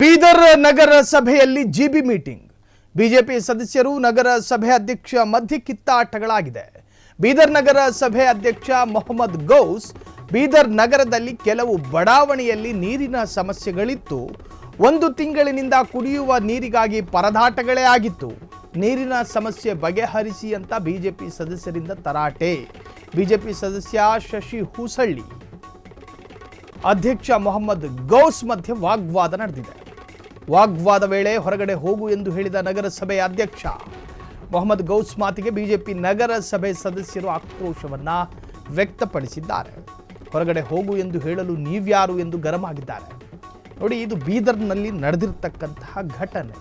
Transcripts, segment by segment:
ಬೀದರ್ ನಗರ ಸಭೆಯಲ್ಲಿ GB meeting. BJP ಸದಸ್ಯರು ನಗರ ಸಭೆ ಅಧ್ಯಕ್ಷ ಮಧ್ಯೆ ಕಿತ್ತಾಟಗಳಾಗಿದೆ. ಬೀದರ್ ನಗರ ಸಭೆ ಅಧ್ಯಕ್ಷ ಮೊಹಮ್ಮದ್ ಗೌಸ್ ಬೀದರ್ ನಗರದಲ್ಲಿ ಕೆಲವು ಬಡಾವಣೆಯಲ್ಲಿ ನೀರಿನ ಸಮಸ್ಯೆಗಳಿತ್ತು. 1 ತಿಂಗಳಿನಿಂದ ಕುಡಿಯುವ ನೀರಿಗಾಗಿ ಪರದಾಟಗಳೇ ಆಗಿತ್ತು. ನೀರಿನ ಸಮಸ್ಯೆ ಬಗೆಹರಿಸಿ ಅಂತ ಬಿಜೆಪಿ ಸದಸ್ಯರಿಂದ ತರಾಟೆ. ಬಿಜೆಪಿ ಸದಸ್ಯ ಶಶಿ ಹೂಸಳ್ಳಿ ಅಧ್ಯಕ್ಷ ಮೊಹಮ್ಮದ್ ಗೌಸ್ ಮಧ್ಯೆ ವಾಗ್ವಾದ ನಡೆದಿದೆ. ವಾಗ್ವಾದ ವೇಳೆ ಹೊರಗಡೆ ಹೋಗು ಎಂದು ಹೇಳಿದ ನಗರಸಭೆಯ ಅಧ್ಯಕ್ಷ ಮೊಹಮ್ಮದ್ ಗೌಸ್ ಮಾತಿಗೆ ಬಿಜೆಪಿ ನಗರಸಭೆ ಸದಸ್ಯರು ಆಕ್ರೋಶವನ್ನ ವ್ಯಕ್ತಪಡಿಸಿದ್ದಾರೆ. ಹೊರಗಡೆ ಹೋಗು ಎಂದು ಹೇಳಲು ನೀವ್ಯಾರು ಎಂದು ಗರಂ ಆಗಿದ್ದಾರೆ. ನೋಡಿ, ಇದು ಬೀದರ್ನಲ್ಲಿ ನಡೆದಿರತಕ್ಕಂತಹ ಘಟನೆ.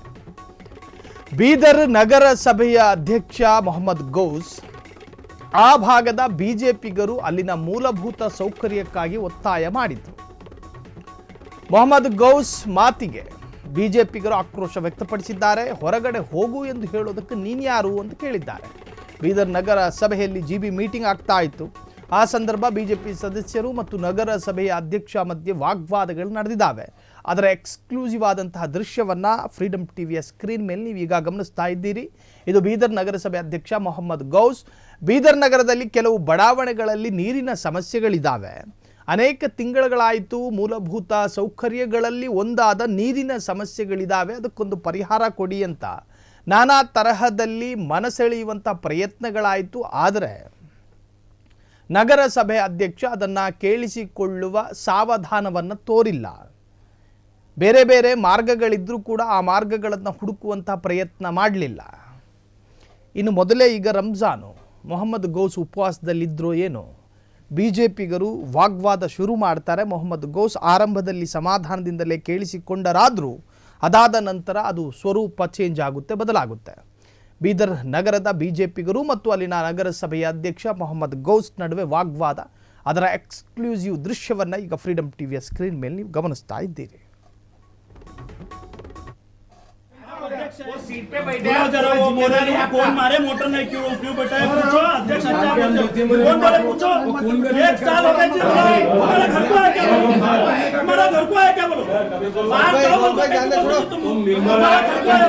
ಬೀದರ್ ನಗರಸಭೆಯ ಅಧ್ಯಕ್ಷ ಮೊಹಮ್ಮದ್ ಗೌಸ್ ಆ ಭಾಗದ ಬಿಜೆಪಿಗರು ಅಲ್ಲಿನ ಮೂಲಭೂತ ಸೌಕರ್ಯಕ್ಕಾಗಿ ಒತ್ತಾಯ ಮಾಡಿದರು. ಮೊಹಮ್ಮದ್ ಗೌಸ್ ಮಾತಿಗೆ ಬಿಜೆಪಿಗರು ಆಕ್ರೋಶ ವ್ಯಕ್ತಪಡಿಸಿದ್ದಾರೆ. ಹೊರಗಡೆ ಹೋಗು ಎಂದು ಹೇಳೋದಕ್ಕೆ ನೀನ್ಯಾರು ಅಂತ ಕೇಳಿದ್ದಾರೆ. ಬೀದರ್ ನಗರ ಸಭೆಯಲ್ಲಿ ಜಿಬಿ ಮೀಟಿಂಗ್ ಆಗ್ತಾ ಇತ್ತು. ಆ ಸಂದರ್ಭ ಬಿಜೆಪಿ ಸದಸ್ಯರು ಮತ್ತು ನಗರ ಸಭೆಯ ಅಧ್ಯಕ್ಷ ಮಧ್ಯೆ ವಾಗ್ವಾದಗಳು ನಡೆದಿದ್ದಾವೆ. ಅದರ ಎಕ್ಸ್ಕ್ಲೂಸಿವ್ ಆದಂತಹ ದೃಶ್ಯವನ್ನ ಫ್ರೀಡಮ್ ಟಿವಿಯ ಸ್ಕ್ರೀನ್ ಮೇಲೆ ನೀವು ಈಗ ಗಮನಿಸ್ತಾ ಇದ್ದೀರಿ. ಇದು ಬೀದರ್ ನಗರಸಭೆ ಅಧ್ಯಕ್ಷ ಮೊಹಮ್ಮದ್ ಗೌಸ್. ಬೀದರ್ ನಗರದಲ್ಲಿ ಕೆಲವು ಬಡಾವಣೆಗಳಲ್ಲಿ ನೀರಿನ ಸಮಸ್ಯೆಗಳಿದ್ದಾವೆ. ಅನೇಕ ತಿಂಗಳುಗಳಾಯಿತು. ಮೂಲಭೂತ ಸೌಕರ್ಯಗಳಲ್ಲಿ ಒಂದಾದ ನೀರಿನ ಸಮಸ್ಯೆಗಳಿದ್ದಾವೆ. ಅದಕ್ಕೊಂದು ಪರಿಹಾರ ಕೊಡಿ ಅಂತ ನಾನಾ ತರಹದಲ್ಲಿ ಮನಸೆಳೆಯುವಂಥ ಪ್ರಯತ್ನಗಳಾಯಿತು. ಆದರೆ ನಗರಸಭೆ ಅಧ್ಯಕ್ಷ ಅದನ್ನು ಕೇಳಿಸಿಕೊಳ್ಳುವ ಸಾವಧಾನವನ್ನು ತೋರಿಲ್ಲ. ಬೇರೆ ಬೇರೆ ಮಾರ್ಗಗಳಿದ್ರೂ ಕೂಡ ಆ ಮಾರ್ಗಗಳನ್ನು ಹುಡುಕುವಂಥ ಪ್ರಯತ್ನ ಮಾಡಲಿಲ್ಲ. ಇನ್ನು ಮೊದಲೇ ಈಗ ರಂಜಾನು, ಮೊಹಮ್ಮದ್ ಗೌಸ್ ಉಪವಾಸದಲ್ಲಿದ್ದರೋ ಏನೋ, ಬಿಜೆಪಿಗರು ವಾಗ್ವಾದ ಶುರು ಮಾಡ್ತಾರೆ. ಮೊಹಮ್ಮದ್ ಗೌಸ್ ಆರಂಭದಲ್ಲಿ ಸಮಾಧಾನದಿಂದಲೇ ಕೇಳಿಸಿಕೊಂಡರಾದರೂ ಅದಾದ ನಂತರ ಅದು ಸ್ವರೂಪ ಚೇಂಜ್ ಆಗುತ್ತೆ, ಬದಲಾಗುತ್ತೆ. ಬೀದರ್ ನಗರದ ಬಿಜೆಪಿಗರು ಮತ್ತು ಅಲ್ಲಿನ ನಗರಸಭೆಯ ಅಧ್ಯಕ್ಷ ಮೊಹಮ್ಮದ್ ಗೌಸ್ ನಡುವೆ ವಾಗ್ವಾದ. ಅದರ ಎಕ್ಸ್ಕ್ಲೂಸಿವ್ ದೃಶ್ಯವನ್ನು ಈಗ ಫ್ರೀಡಮ್ ಟಿವಿಯ ಸ್ಕ್ರೀನ್ ಮೇಲೆ ನೀವು ಗಮನಿಸ್ತಾ ಇದ್ದೀರಿ. सीट पे बैठे हैं जरा वो बोले कौन मारे मोटर नहीं क्यों बैठा है पूछो अध्यक्ष अच्छा कौन बोले पूछो 1 साल हो गए हमारा घर को है क्या बोलो हमारा घर को है क्या बोलो बाहर जाओ तुम हमारा घर को है